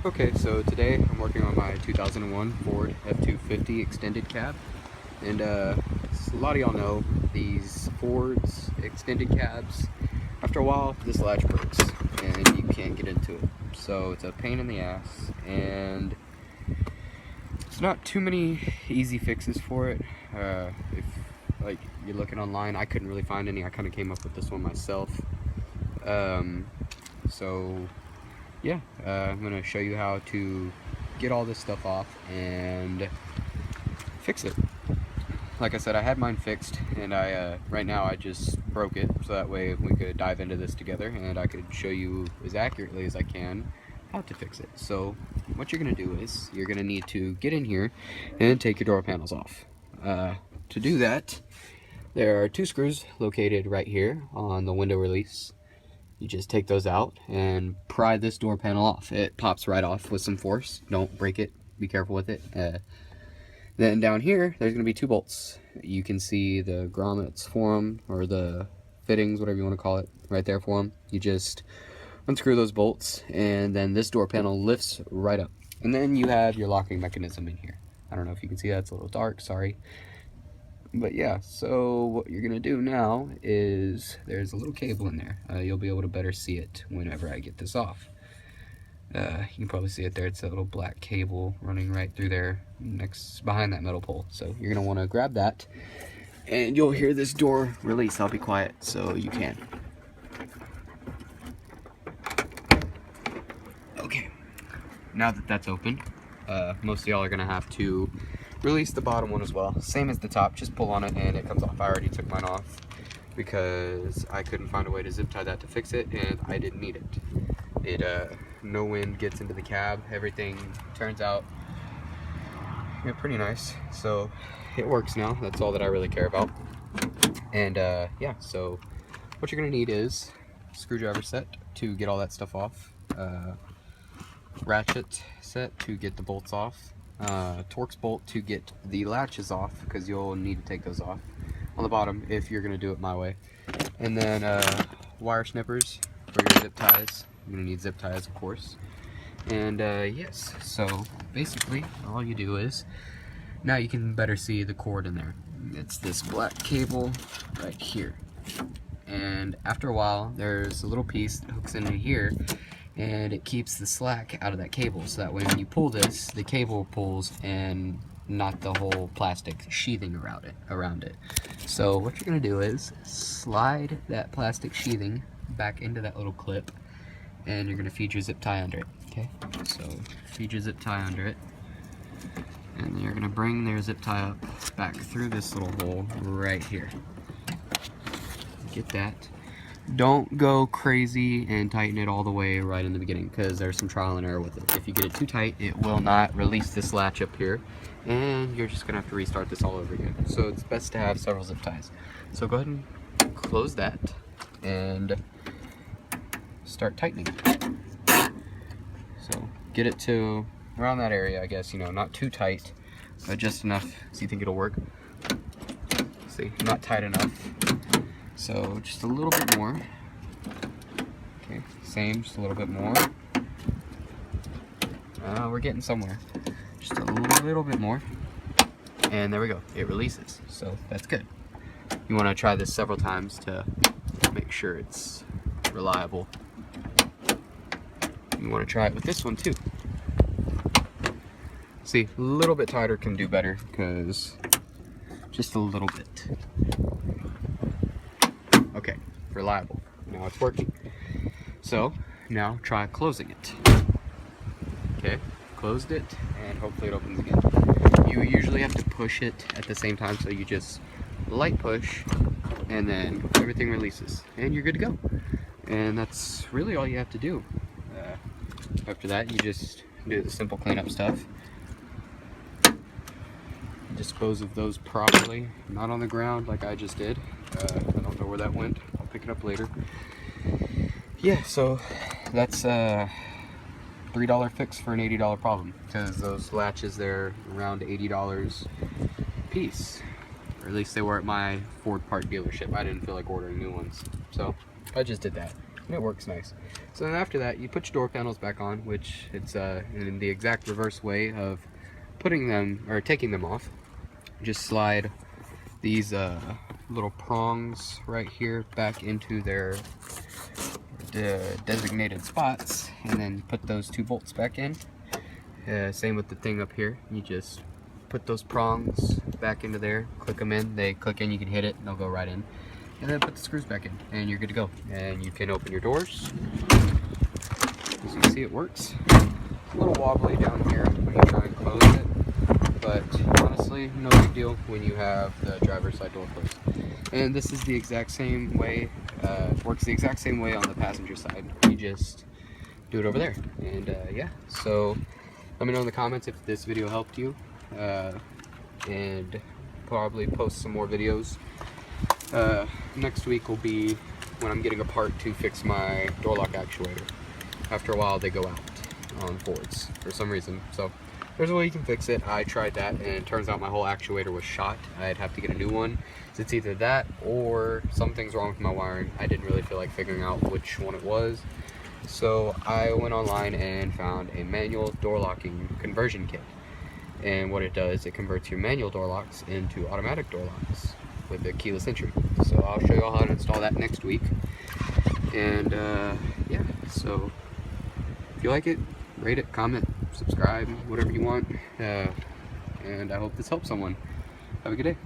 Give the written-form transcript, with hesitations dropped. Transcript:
Okay, so today I'm working on my 2001 Ford F250 extended cab, and a lot of y'all know these Fords extended cabs. After a while, this latch breaks and you can't get into it, so it's a pain in the ass, and it's not too many easy fixes for it. If like you're looking online, I couldn't really find any. I kind of came up with this one myself. So yeah, I'm going to show you how to get all this stuff off and fix it. Like I said, I had mine fixed, and right now I just broke it, so that way we could dive into this together and I could show you as accurately as I can how to fix it. So what you're going to do is you're going to need to get in here and take your door panels off. To do that, there are two screws located right here on the window release. You just take those out and pry this door panel off. It pops right off with some force. Don't break it. Be careful with it. Then down here, there's going to be two bolts. You can see the grommets for them, or the fittings, whatever you want to call it, right there for them. You just unscrew those bolts, and then this door panel lifts right up. And then you have your locking mechanism in here. I don't know if you can see that. It's a little dark. Sorry. But yeah, so what you're gonna do now is there's a little cable in there. You'll be able to better see it whenever I get this off. You can probably see it there. It's a little black cable running right through there, behind that metal pole. So you're gonna want to grab that, and you'll hear this door release. I'll be quiet so you can. Okay, now that that's open, most of y'all are gonna have to release the bottom one as well. Same as the top, just pull on it and it comes off. I already took mine off because I couldn't find a way to zip tie that to fix it, and I didn't need it. No wind gets into the cab. Everything turns out pretty nice. So it works now. That's all that I really care about. And yeah, so what you're gonna need is a screwdriver set to get all that stuff off, ratchet set to get the bolts off, Torx bolt to get the latches off, because you'll need to take those off on the bottom if you're going to do it my way, and then wire snippers for your zip ties. You're going to need zip ties, of course. And yes, so basically all you do is, now you can better see the cord in there. It's this black cable right here, and after a while there's a little piece that hooks into here, and it keeps the slack out of that cable, so that way when you pull this, the cable pulls and not the whole plastic sheathing around it. So what you're going to do is slide that plastic sheathing back into that little clip, and you're going to feed your zip tie under it. Okay, so feed your zip tie under it, and then you're going to bring their zip tie up back through this little hole right here. Get that. Don't go crazy and tighten it all the way right in the beginning, because there's some trial and error with it. If you get it too tight, it will not release this latch up here, and you're just gonna have to restart this all over again. So it's best to have several zip ties. So go ahead and close that and start tightening. So get it to around that area, I guess, not too tight, but just enough so you think it'll work. See, not tight enough. So just a little bit more. Okay, same, just a little bit more. We're getting somewhere. Just a little bit more. And there we go, it releases. So that's good. You want to try this several times to make sure it's reliable. You want to try it with this one too. See, a little bit tighter can do better, because just a little bit. Okay, reliable. Now it's working. So now try closing it. Okay, closed it, and hopefully it opens again. You usually have to push it at the same time, so you just light push, and then everything releases, and you're good to go. And that's really all you have to do. After that, you just do the simple cleanup stuff. Dispose of those properly, not on the ground like I just did. I don't know where that went. I'll pick it up later. Yeah, so that's a $3 fix for an $80 problem, because those latches, they're around $80 a piece, or at least they were at my Ford part dealership. I didn't feel like ordering new ones, so I just did that, and it works nice. So then after that, you put your door panels back on, which it's in the exact reverse way of putting them or taking them off. Just slide these little prongs right here back into their designated spots, and then put those 2 bolts back in. Same with the thing up here. You just put those prongs back into there, click them in. They click in, you can hit it, and they'll go right in. And then put the screws back in, and you're good to go. And you can open your doors. As you can see, it works. A little wobbly down here when you try and close it, but honestly, no big deal when you have the driver's side door closed. And this is the exact same way, works the exact same way on the passenger side. You just do it over there. And yeah, so let me know in the comments if this video helped you, and probably post some more videos. Next week will be when I'm getting a part to fix my door lock actuator. After a while they go out on Fords for some reason, so there's a way you can fix it. I tried that and it turns out my whole actuator was shot. I'd have to get a new one. So it's either that or something's wrong with my wiring. I didn't really feel like figuring out which one it was, so I went online and found a manual door locking conversion kit. And what it does, it converts your manual door locks into automatic door locks with a keyless entry. So I'll show you all how to install that next week. And yeah, so if you like it, rate it, comment, subscribe, whatever you want. And I hope this helps someone. Have a good day.